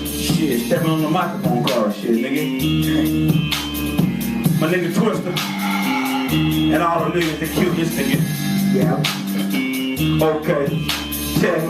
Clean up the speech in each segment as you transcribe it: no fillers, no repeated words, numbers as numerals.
Shit, stepping on the microphone car, shit, nigga. My nigga Twister. And all the niggas that killed this nigga. Yeah. Okay. Check.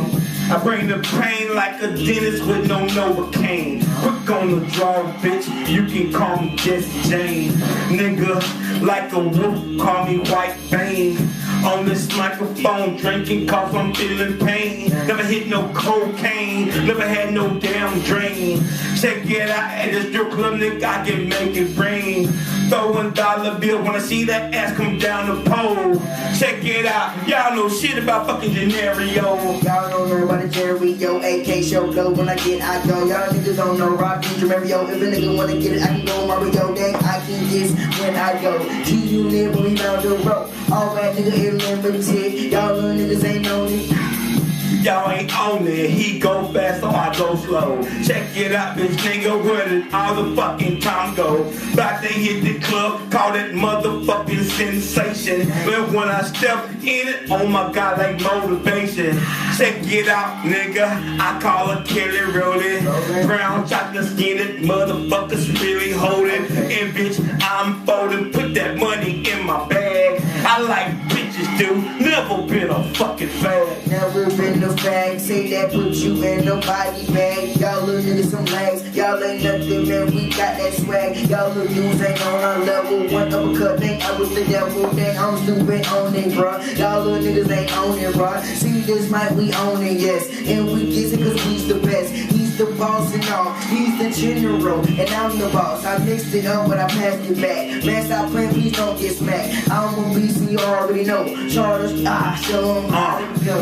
I bring the pain like a dentist with no Novocaine. Quick on the draw, bitch. You can call me Jesse Jane. Nigga, like a wolf, call me White Bane. On this microphone, drinking cause I'm feeling pain. Never hit no cocaine, never had no damn drain. Check it out at the strip club, nigga, I can make it rain. Throwing dollar bill when I see that ass come down the pole. Check it out, y'all know shit about fucking Genario. Y'all don't know about the Genario, AK show blow. When I get, I go. Y'all niggas don't know Rocky Genario. If a nigga wanna get it, I can go Mario. Then I can get when I go. You live when we down the road. All that nigga is limited. Y'all little niggas ain't on it. Y'all ain't on it, he go fast so I go slow. Check it out, bitch nigga, where did all the fucking time go? Back they hit the club, call it motherfucking sensation. But when I step in it, oh my god, like motivation. Check it out, nigga, I call it Kelly Rollin'. Brown chocolate skinned motherfuckers really holding. And bitch, I'm folding, put that money in my bag. I like bitches, dude, never been a fucking fag. Never been a fag, say that put you in the body bag. Y'all little niggas some lags, y'all ain't nothing, man, we got that swag. Y'all little dudes ain't on our level, one uppercut, think I was the devil, then I'm stupid on it, bruh. Y'all little niggas ain't on it, bruh. See this mic, we own it, yes. And we get it cause we's the best. He's the boss and all, he's the general, and I'm the boss. I mixed it up, but I passed it back. Man, stop playing, please don't get smacked. I'm a beast and you already know. Charters, show him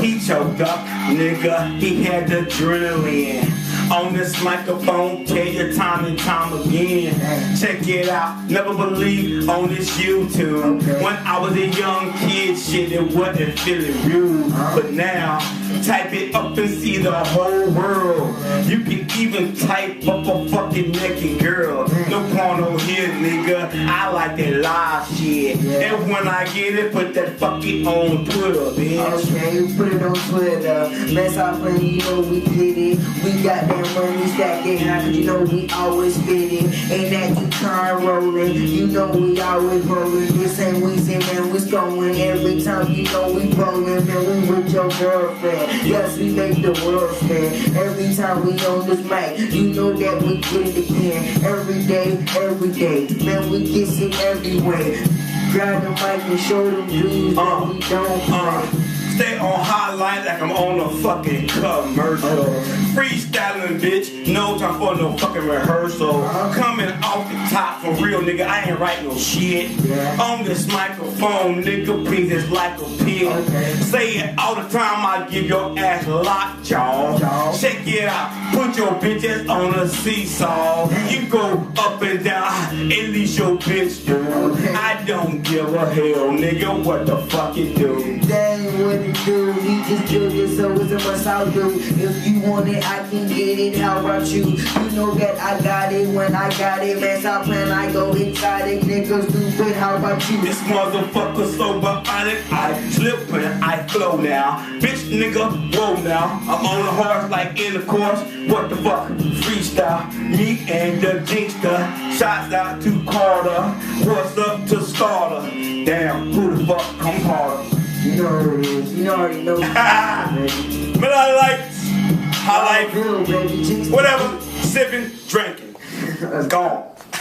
he choked up, nigga, he had the adrenaline. On this microphone, tell you time and time again. Check it out, never believe on this YouTube. When I was a young kid, shit, it wasn't feeling rude. But now, type it up and see the whole world. You can even type up a fucking naked girl. No porno here, nigga, I like that live shit. And when I get it, put that fucking on Twitter, bitch. Okay, put it on Twitter. Man, stop playing, you know we did it. We got that money stacking high, cause you know we always fit it. Ain't that you trying rolling, you know we always rolling. This ain't Weezy, man, we going every time, you know we rolling. Man, we with your girlfriend, yes, we make the world spin. Every time we on this mic, you know that we get it again. Every day, man, we get it everywhere. Grab the mic and show them dudes that we don't play. Stay on highlight like I'm on a fucking commercial. Freestyling, bitch, no time for no fucking rehearsal. Coming off the top for real, nigga, I ain't write no shit. On this microphone, nigga, please, it's like a pill. Say it all the time, I give your ass locked, y'all. Check it out, put your bitches on a seesaw. You go up and down, at least your bitch do. I don't give a hell, nigga, what the fuck you do? That ain't what it do, he just killed it, so it's a must I'll do. If you want it, I can get it, how about you? You know that I got it, when I got it, man, stop playing, I go exotic, niggas stupid, how about you? This motherfucker so bionic, I slip and I flow now. Bitch, nigga, whoa now. I'm on the horse like in the course, what the fuck? Freestyle, me and the Jinxter. Shots out to Carter, what's up to Starter? Damn, who the fuck come harder? You know what it is. You already know. But I like, whatever, sipping, drinking. Gone.